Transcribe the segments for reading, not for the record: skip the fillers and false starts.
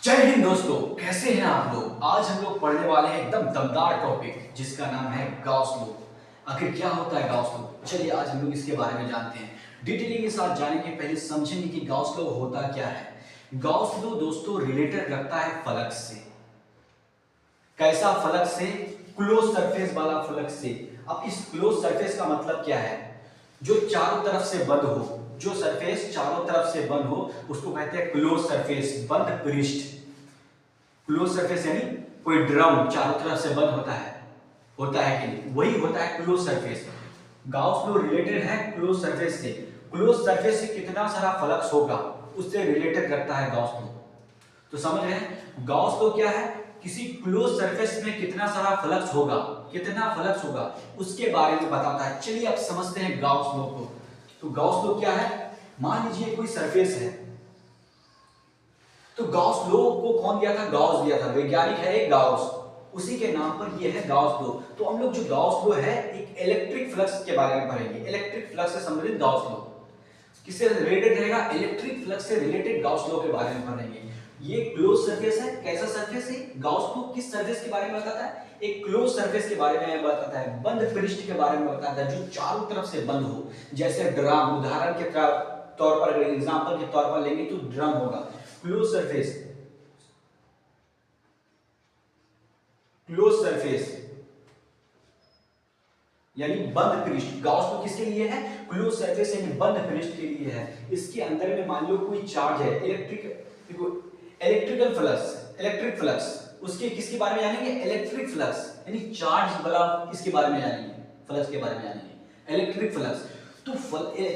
जय हिंद दोस्तों, कैसे हैं आप लोग। आज हम लोग पढ़ने वाले हैं एकदम दमदार टॉपिक जिसका नाम है गाउस लॉ। आखिर क्या होता है गाउस लॉ, चलिए आज हम लोग इसके बारे में जानते हैं। डिटेलिंग के साथ जाने के पहले समझेंगे कि गाउस लॉ होता क्या है। गाउस लॉ दोस्तों रिलेटेड रखता है फलक से। कैसा फलक से? क्लोज सरफेस वाला फलक से। अब इस क्लोज सरफेस का मतलब क्या है? जो चारों तरफ से बंद हो, जो सरफेस चारों तरफ से बंद हो उसको कहते हैं क्लोज सरफेस, बंद पृष्ठ। क्लोज सरफेस यानी कोई ड्रम चारों तरफ से बंद होता है कि नहीं, वही होता है close surface. Gauss law related है क्लोज सरफेस से। क्लोज सरफेस से कितना सारा फ्लक्स होगा उससे रिलेटेड रखता है गाउस लॉ। तो समझ रहे हैं गाउस लॉ क्या है? किसी क्लोज सरफेस में कितना सारा फ्लक्स होगा, कितना फ्लक्स होगा उसके बारे में बताता है। चलिए अब समझते हैं गाउस लॉ को। तो गाउस लॉ क्या है? मान लीजिए कोई सरफेस है, तो गाउस लॉ को कौन दिया था? गाउस दिया था, वैज्ञानिक है एक गाउस, उसी के नाम पर ये है गाउस लॉ। तो हम लोग जो गाउस लॉ है एक इलेक्ट्रिक फ्लक्स के बारे में पढ़ेंगे। इलेक्ट्रिक फ्लक्स से संबंधित गाउस लॉ किससे रिलेटेड रहेगा? इलेक्ट्रिक फ्लक्स से रिलेटेड गाउस लॉ के बारे में पढ़ेंगे। ये क्लोज सरफेस है। कैसा सरफेस है? गाउस लॉ किस सरफेस के बारे में बताता है? एक क्लोज सरफेस के बारे में बताता है, बंद पृष्ठ के बारे में बताता है जो चारों तरफ से बंद हो। जैसे ड्रम, उदाहरण के तौर पर अगर एग्जांपल के तौर पर लेंगे तो ड्रम होगा क्लोज सरफेस। क्लोज सरफेस यानी बंद पृष्ठ। गाउस लॉ किसके लिए है? क्लोज सरफेस यानी बंद पृष्ठ के लिए है। इसके अंदर में मान लो कोई चार्ज है, इलेक्ट्रिकल फ्लक्स, इलेक्ट्रिक फ्लक्स, उसके किसके बारे में जानेंगे? इलेक्ट्रिक फ्लक्स यानी चार्ज वाला किसके बारे में जानेंगे? फ्लक्स के बारे में जानेंगे, इलेक्ट्रिक फ्लक्स। तो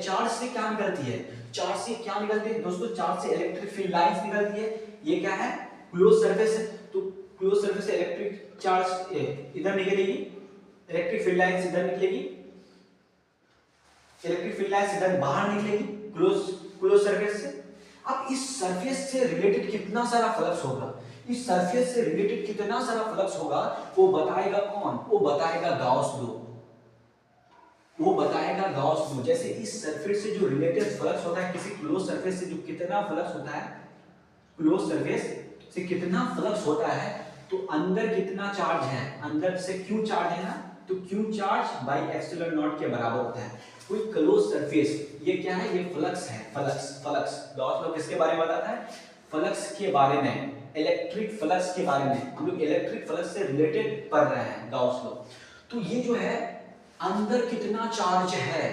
चार्ज से क्या निकलती है? चार्ज से क्या निकलती है दोस्तों? चार्ज से इलेक्ट्रिक फील्ड लाइंस निकलती है। ये क्या है? क्लोज सरफेस है। तो क्लोज सरफेस से इलेक्ट्रिक चार्ज इधर निकलेगी, इलेक्ट्रिक फील्ड लाइंस इधर निकलेगी, इलेक्ट्रिक फील्ड लाइंस इधर बाहर निकलेगी क्लोज सरफेस से। अब इस सरफेस से रिलेटेड कितना सारा फ्लक्स होगा, इस सरफेस से रिलेटेड कितना सारा फ्लक्स होगा वो बताएगा कौन? वो बताएगा गाउस लॉ। वो बताएगा गाउस लॉ। जैसे इस सरफेस से जो रिलेटेड फ्लक्स होता है, किसी क्लोज सरफेस से जो कितना फ्लक्स होता है, क्लोज सरफेस से कितना फ्लक्स होता है, तो अंदर कितना चार्ज है, अंदर से क्यू चार्ज है ना, तो Q charge by epsilon not के बराबर होता है। कोई क्लोज सरफेस, ये क्या है? ये फ्लक्स है, फ्लक्स। गाउस लॉ किसके बारे में बताता है? फ्लक्स के बारे में, इलेक्ट्रिक फ्लक्स के बारे में। हम लोग इलेक्ट्रिक फ्लक्स से रिलेटेड पढ़ रहे हैं गाउस लॉ। तो ये जो है अंदर कितना चार्ज है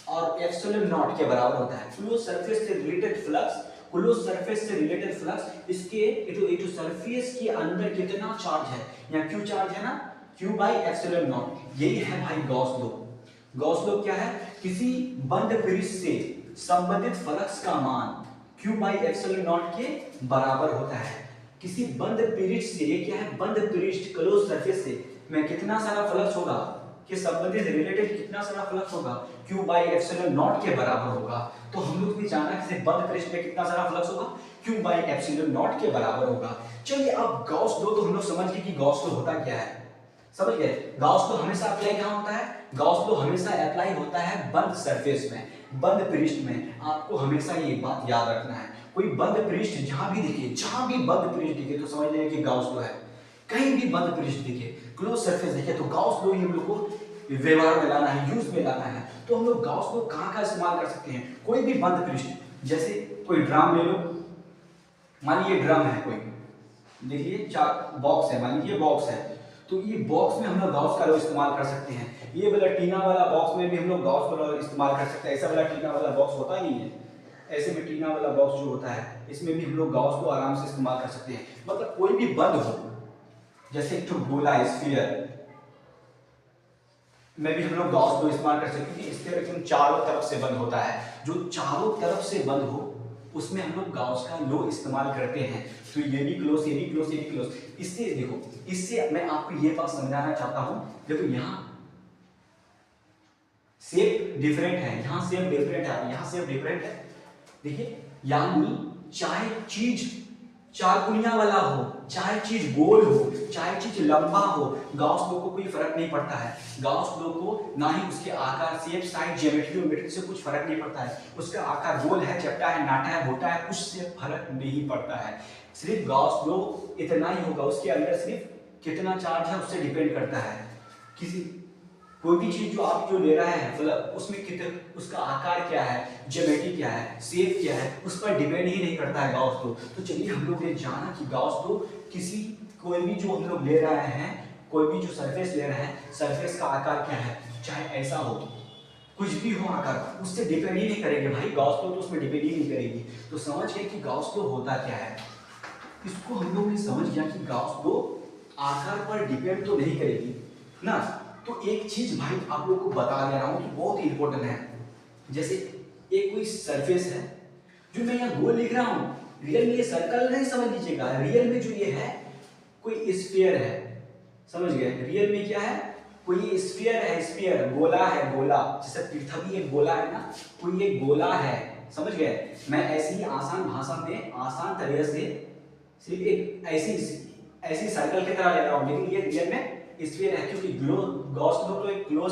और एप्सिलॉन नॉट के बराबर होता है। क्लोज सरफेस से रिलेटेड फ्लक्स, क्लोज सरफेस से रिलेटेड फ्लक्स, इसके इटू सरफेस के अंदर कितना चार्ज है, यहाँ क्यू चार्ज है ना, क्यू बाई एप्सिलॉन नॉट। यही है भाई गाउस लॉ। गाउस लॉ क्या है? किसी बंद पृष्ठ से संबंधित फ्लक्स का मान क्यू बाई एप्सिलॉन नॉट के बराबर होता है। किसी बंद पृष्ठ से, ये क्या है? बंद पृष्ठ क्लोज सरफेस से में कितना सारा फ्लक्स होगा, के संबंधित रिलेटेड कितना सारा फ्लक्स होगा, क्यू बाई एप्सिलॉन नॉट के बराबर होगा। तो हम लोग ने जाना कि बंद पृष्ठ में कितना सारा फ्लक्स होगा, क्यू बाई एप्सिलॉन नॉट के बराबर होगा। चलिए अब गाउस लॉ तो हम लोग समझ गए कि गाउस लॉ होता क्या है, समझ गए। गाउस लॉ हमेशा अप्लाई कहां होता है? गाउस लॉ हमेशा अप्लाई होता है बंद सरफेस में, बंद पृष्ठ में। आपको हमेशा ये बात याद रखना है। कोई बंद पृष्ठ जहां भी दिखे, जहां भी बंद पृष्ठ दिखे तो समझ लेंगे कि गाउस लॉ है। कहीं भी बंद पृष्ठ दिखे, क्लोज सरफेस दिखे, तो गाउस लॉ ही हम लोग को व्यवहार में लाना है, यूज में लाना है। तो हम लोग गाउस लॉ कहां इस्तेमाल कर सकते हैं? कोई भी बंद पृष्ठ, जैसे कोई ड्रम ले लो, मान लीजिए ड्रम है कोई, देखिए चार बॉक्स है, मान लीजिए बॉक्स है, तो ये बॉक्स में हम लोग गाउस का लॉ इस्तेमाल कर सकते हैं। ये वाला टीना वाला बॉक्स में भी हम लोग गाउस का लॉ इस्तेमाल कर सकते हैं। ऐसा वाला टीना वाला बॉक्स होता नहीं है, ऐसे में टीना वाला बॉक्स जो होता है इसमें भी हम लोग गाउस को आराम से इस्तेमाल कर सकते हैं। मतलब कोई भी बंद हो, जैसे एक गोला स्फीयर में भी हम लोग गाउस लॉ इस्तेमाल कर सकते हैं। स्फीयर एकदम चारों तरफ से बंद होता है, जो चारों तरफ से बंद हो उसमें हम लोग गाउस का लॉ इस्तेमाल करते हैं। तो ये भी क्लोज, ये भी क्लोज, ये भी क्लोज। इससे देखो, इससे मैं आपको ये बात समझाना चाहता हूं। देखो यहाँ शेप डिफरेंट है, यहाँ शेप डिफरेंट है, यहाँ शेप डिफरेंट है। देखिए यानी चाहे चीज चारकुनिया वाला हो, चाहे चीज गोल हो, चाहे चीज लंबा हो, गाउस लॉ को कोई फर्क नहीं पड़ता है। गाउस लॉ को ना ही उसके आकार, शेप, साइज, ज्योमेट्री से कुछ फर्क नहीं पड़ता है। उसका आकार गोल है, चपटा है, नाटा है, मोटा है, कुछ से फर्क नहीं पड़ता है। सिर्फ गॉस लॉ इतना ही होगा, उसके अंदर सिर्फ कितना चार्ज है उससे डिपेंड करता है। किसी कोई भी चीज जो आप जो ले रहे हैं मतलब उसमें कितने, उसका आकार क्या है, ज्योमेट्री क्या है, शेप क्या है, उस पर डिपेंड ही नहीं करता है गॉस लॉ। तो चलिए हम लोग ने जाना कि गॉस लॉ किसी कोई भी जो हम लोग ले रहे हैं, कोई भी जो सरफेस ले रहे हैं, सरफेस का आकार क्या है, चाहे ऐसा हो, कुछ भी हो आकार, उससे डिपेंड ही नहीं करेंगे भाई, गॉस लॉ तो उसमें डिपेंड ही नहीं करेगी। तो समझ गए कि गॉस लॉ होता क्या है। इसको हम लोग ने समझ गया कि गॉस लॉ आकार पर डिपेंड तो नहीं करेगी ना। तो एक चीज भाई आप लोग को बता दे रहा हूं कि बहुत ही इंपॉर्टेंट है। जैसे एक कोई सरफेस है जो मैं यहाँ गोल लिख रहा हूँ, रियल में ये सर्कल नहीं समझ लीजिएगा, रियल में जो ये है कोई स्फीयर है, समझ गए। रियल में क्या है, कोई स्फीयर है, स्फीयर गोला है, गोला जैसे पृथ्वी एक गोला है ना, कोई एक गोला है, समझ गए। मैं ऐसी ही आसान भाषा में आसान तरह से सिर्फ एक ऐसी सर्कल की तरह ले रहा हूँ, लेकिन ये रियल में स्फीयर है, क्योंकि गॉस लॉ तो एक क्लोज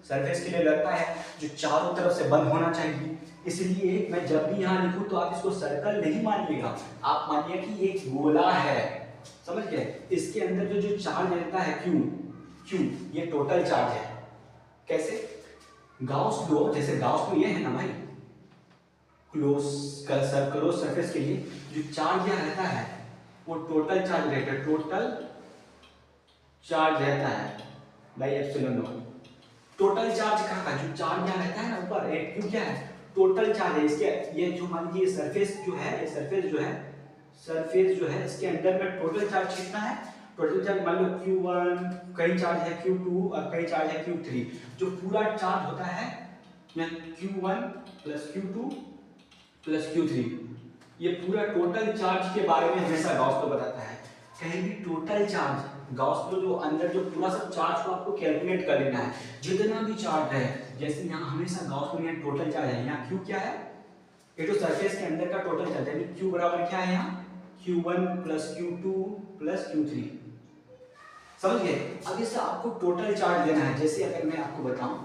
सरफेस के लिए लगता है जो चारों तरफ से बंद होना चाहिए। इसलिए मैं जब भी यहाँ लिखूं तो आप इसको सर्कल नहीं मानिएगा, आप मानिए कि ये गोला है, समझ गए। इसके अंदर जो चार्ज रहता है क्यू, ये टोटल चार्ज है। कैसे, गॉस लॉ, जैसे गॉस लॉ ये है ना भाई, क्लोज सरफेस के लिए जो चार्ज यहाँ रहता है वो टोटल चार्ज रहता है, टोटल चार्ज रहता है by epsilon not. Total charge कहाँ का, जो चार्ज यहाँ रहता है ना ऊपर, एक क्यू क्या है, टोटल चार्ज है। इसके ये जो मान लीजिए सरफेस जो है, ये सरफेस जो है इसके अंदर में टोटल चार्ज कितना है, टोटल चार्ज मान लो Q1, कहीं चार्ज है Q2 और कहीं चार्ज है Q3। जो पूरा चार्ज होता है Q1 plus Q2 plus Q3, ये पूरा टोटल चार्ज के बारे में हमेशा गॉस लॉ बताता है। कहीं भी टोटल चार्ज, गॉस लॉ जो अंदर जो पूरा सब चार्ज को आपको कैलकुलेट कर लेना है, जितना भी चार्ज है। जैसे यहाँ हमेशा गॉस लॉ में टोटल चार्ज है, यहाँ Q क्या है, ये तो सरफेस के अंदर का टोटल चार्ज है, Q बराबर क्या है यहाँ Q1 plus Q2 plus Q3, समझ गए। अब इससे आपको टोटल चार्ज लेना है। जैसे अगर मैं आपको बताऊं,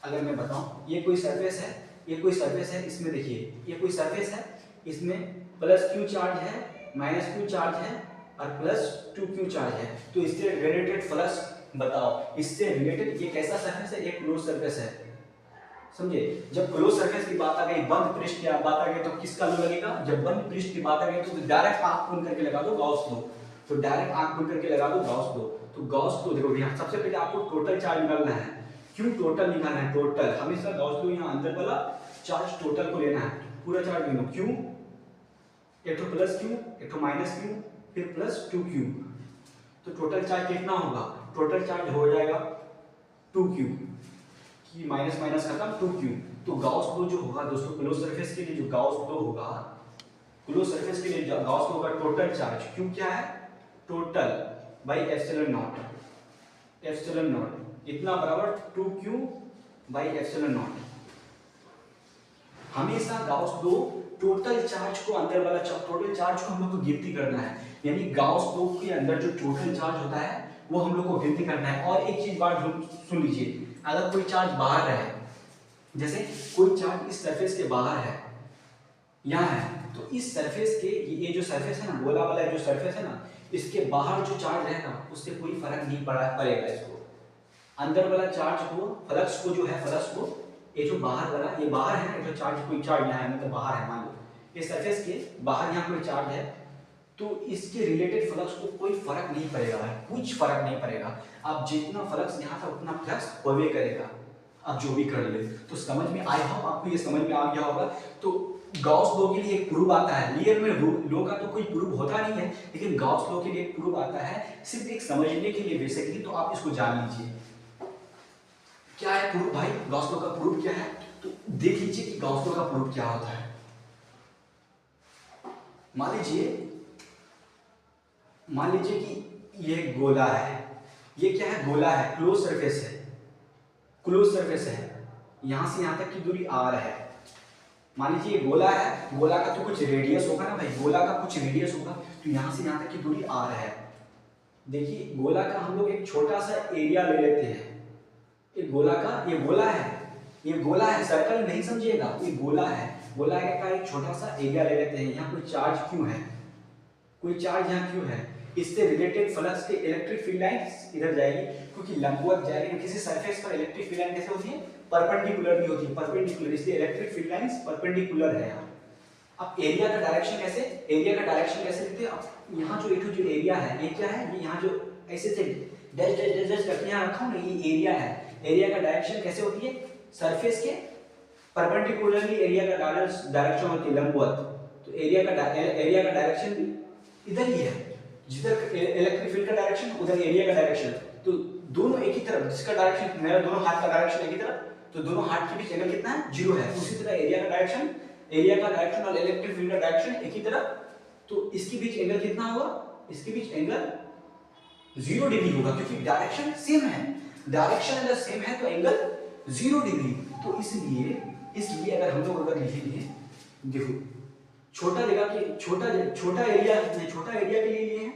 अगर मैं बताऊं ये कोई सरफेस है, ये कोई सरफेस है, इसमें देखिए ये कोई सरफेस है, इसमें प्लस Q चार्ज है, माइनस Q चार्ज है और प्लस 2Q चार्ज है। तो इससे रिलेटेड फ्लक्स बताओ, इससे रिलेटेड ये कैसा सरफेस है, एक क्लोज सरफेस है, समझे। जब क्लोज सरफेस की बात आ गई, बंद पृष्ठ की बात आ गई, तो किसका लॉ लगेगा, जब बंद पृष्ठ की बात आ गई तो डायरेक्ट आंख बंद करके लगा दो गॉस लॉ, तो डायरेक्ट आंख बंद करके लगा दो गॉस लॉ। तो गॉस लॉ देखो यहाँ सबसे पहले आपको टोटल चार्ज निकालना है, क्यों टोटल निकालना है, टोटल हमेशा गॉस लॉ यहाँ अंदर वाला चार्ज टोटल को लेना है, पूरा चार्ज लेना, क्यों एक तो प्लस Q, एक तो माइनस Q, फिर प्लस 2Q, तो टोटल चार्ज कितना होगा, टोटल चार्ज हो जाएगा 2Q, कि माइनस माइनस खत्म 2Q। तो गॉस लॉ जो होगा दोस्तों, क्लोज सरफेस के लिए जो गॉस लॉ होगा, क्लोज सरफेस के लिए गॉस लॉ का टोटल चार्ज Q क्या है, total by epsilon not, epsilon not इतना बराबर 2Q बाई एप्सिलॉन नॉट। हमेशा गॉस लॉ टोटल चार्ज को, अंदर वाला टोटल चार्ज को हम लोग को गिनती करना है, यानी गॉस लॉ के अंदर जो टोटल चार्ज होता है वो हम लोग को गिनती करना है। और एक चीज बात सुन लीजिए, अगर कोई चार्ज बाहर है, जैसे कोई चार्ज इस सरफेस के बाहर है, यहाँ है, तो इस सरफेस के ये जो सरफेस है ना, गोला वाला जो सरफेस है ना, इसके बाहर जो चार्ज रहेगा उससे कोई फर्क नहीं पड़ेगा इसको। अंदर वाला चार्ज को, फ्लक्स को जो है, फ्लक्स को, ये जो बाहर वाला, ये बाहर है ना, जो चार्ज कोई चार्ज यहाँ है, मतलब बाहर है, मान लो ये सरफेस के बाहर यहाँ कोई चार्ज है, तो इसके रिलेटेड फ्लक्स को कोई फर्क नहीं पड़ेगा भाई, कुछ फर्क नहीं पड़ेगा। आप जितना फ्लक्स यहाँ था उतना फ्लक्स होवे करेगा, आप जो भी कर ले। तो समझ में, आई होप आपको ये समझ में आ गया होगा। तो गॉस लॉ के लिए एक प्रूफ आता है, रियल में लॉ का तो कोई प्रूफ होता नहीं है, लेकिन गॉस लॉ के लिए एक प्रूफ आता है, सिर्फ एक समझने के लिए बेसिकली, तो आप इसको जान लीजिए। क्या है प्रूफ भाई, गॉस लॉ का प्रूफ क्या है, तो देख लीजिए कि गॉस लॉ का प्रूफ क्या होता है। मान लीजिए कि ये गोला है, ये क्या है, गोला है, क्लोज सरफेस है, क्लोज सरफेस है, यहां से यहां तक की दूरी r है। मान लीजिए ये गोला है, गोला का तो कुछ रेडियस होगा ना भाई, गोला का कुछ रेडियस होगा, तो यहां से यहां तक की दूरी r है। देखिए गोला का हम लोग एक छोटा सा एरिया ले लेते हैं, ये गोला का, ये गोला है, ये गोला है, सर्कल नहीं समझिएगा, ये गोला है, गोला का एक छोटा सा एरिया ले लेते हैं। यहाँ कोई चार्ज क्यों है, कोई चार्ज यहाँ क्यू है, इससे रिलेटेड फ्लक्स के इलेक्ट्रिक फील्ड लाइंस इधर जाएगी, क्योंकि लंबवत जाएगी। किसी सरफेस पर इलेक्ट्रिक फील्ड लाइन कैसे होती है, परपेंडिकुलर भी होती है, परपेंडिकुलर, इसलिए इलेक्ट्रिक फील्ड लाइंस परपेंडिकुलर है यहाँ। अब एरिया का डायरेक्शन कैसे, एरिया का डायरेक्शन कैसे लिखते हैं, अब यहाँ जो एक जो एरिया है ये क्या है, ये यहाँ जो ऐसे से डैश डैश डैश डैश करके यहाँ रखा हूँ ना, ये एरिया है। एरिया का डायरेक्शन कैसे होती है, सरफेस के परपेंडिकुलरली एरिया का डायरेक्शन होती है लंबवत, तो एरिया का डायरेक्शन भी इधर ही है, जिधर इलेक्ट्रिक फील्ड का डायरेक्शन उधर एरिया का डायरेक्शन, तो दोनों एक ही तरफ, जिसका डायरेक्शन मेरा दोनों हाथ का डायरेक्शन एक ही तरफ, तो दोनों हाथ के बीच एंगल कितना है, 0 है। उसी तरह एरिया का डायरेक्शन और इलेक्ट्रिक फील्ड का डायरेक्शन एक ही तरफ, तो इसके बीच एंगल कितना होगा, इसके बीच एंगल 0 डिग्री होगा, क्योंकि डायरेक्शन सेम है, डायरेक्शन अगर सेम है तो एंगल 0 डिग्री। तो इसलिए अगर हम लोग अगर लिखेंगे, देखो छोटा जगह के छोटा एरिया के लिए लिए हैं,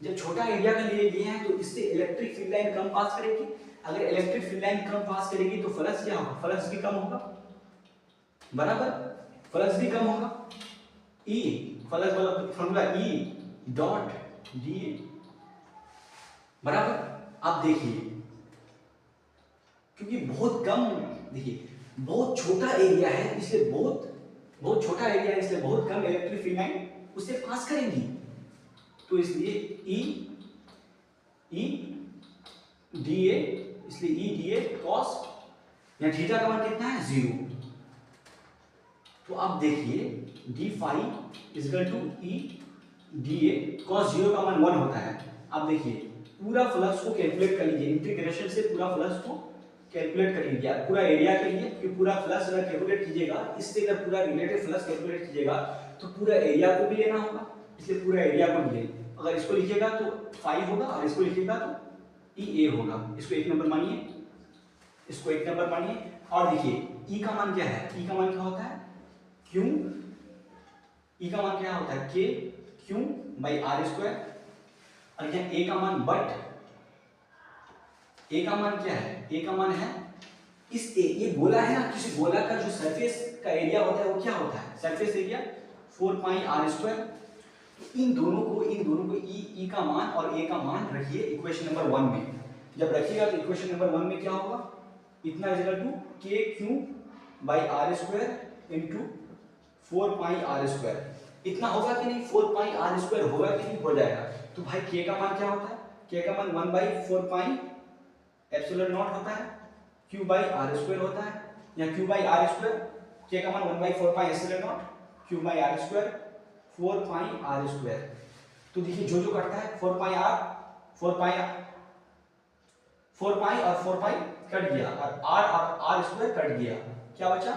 जब छोटा एरिया के लिए लिए हैं तो इससे इलेक्ट्रिक फील्ड लाइन कम पास करेगी। अगर इलेक्ट्रिक फील्ड लाइन कम पास करेगी तो फ्लक्स क्या होगा, फ्लक्स भी कम होगा, बराबर, फ्लक्स भी कम होगा। E फ्लक्स वाला फॉर्मूला E डॉट dA बराबर। अब देखिए, क्योंकि बहुत कम, देखिए बहुत छोटा एरिया है, इसलिए बहुत छोटा एरिया है, इसलिए बहुत कम इलेक्ट्रिक फील्ड लाइन उससे पास करेंगी, तो इसलिए E dA, इसलिए E dA cos, या थीटा का मान कितना है, 0। तो अब देखिए d phi equal to E dA cos 0 का मान 1 होता है। अब देखिए पूरा फ्लक्स को कैलकुलेट कर लीजिए, इंटीग्रेशन से पूरा फ्लक्स को कैलकुलेट कर लीजिए, पूरा एरिया के लिए, कि पूरा फ्लक्स अगर कैलकुलेट कीजिएगा, इससे अगर पूरा रिलेटेड फ्लक्स कैलकुलेट कीजिएगा तो पूरा एरिया को भी लेना होगा, इसलिए पूरा एरिया को लिए, अगर इसको लिखिएगा तो phi होगा और इसको लिखिएगा तो EA होगा। इसको 1 नंबर मानिए, इसको 1 नंबर मानिए। और देखिए E का मान क्या है, E का मान क्या होता है, Q, E का मान क्या होता है, K Q by R square, और यहाँ A का मान बट, A का मान क्या है, A का मान है इस ये गोला है ना, किसी गोला का जो सरफेस का एरिया होता है वो क्या होता है, surface area 4 pi R square. तो इन दोनों को E का मान और A का मान रखिए इक्वेशन नंबर 1 में। जब रखिएगा तो इक्वेशन नंबर 1 में क्या होगा, इतना equal to KQ by R square into 4 pi R square, इतना होगा कि नहीं, 4 पाई R स्क्वायर होगा कि नहीं, हो जाएगा। तो भाई K का मान क्या होता है, K का मान 1/4 पाई एप्सिलॉन नॉट होता है, Q बाई R स्क्वायर होता है, या Q by R square, K का मान 1/4 pi epsilon not Q by R square 4 pi R square. तो देखिए जो करता है 4 पाई और 4 पाई कट गया, और R स्क्वायर कट गया, क्या बचा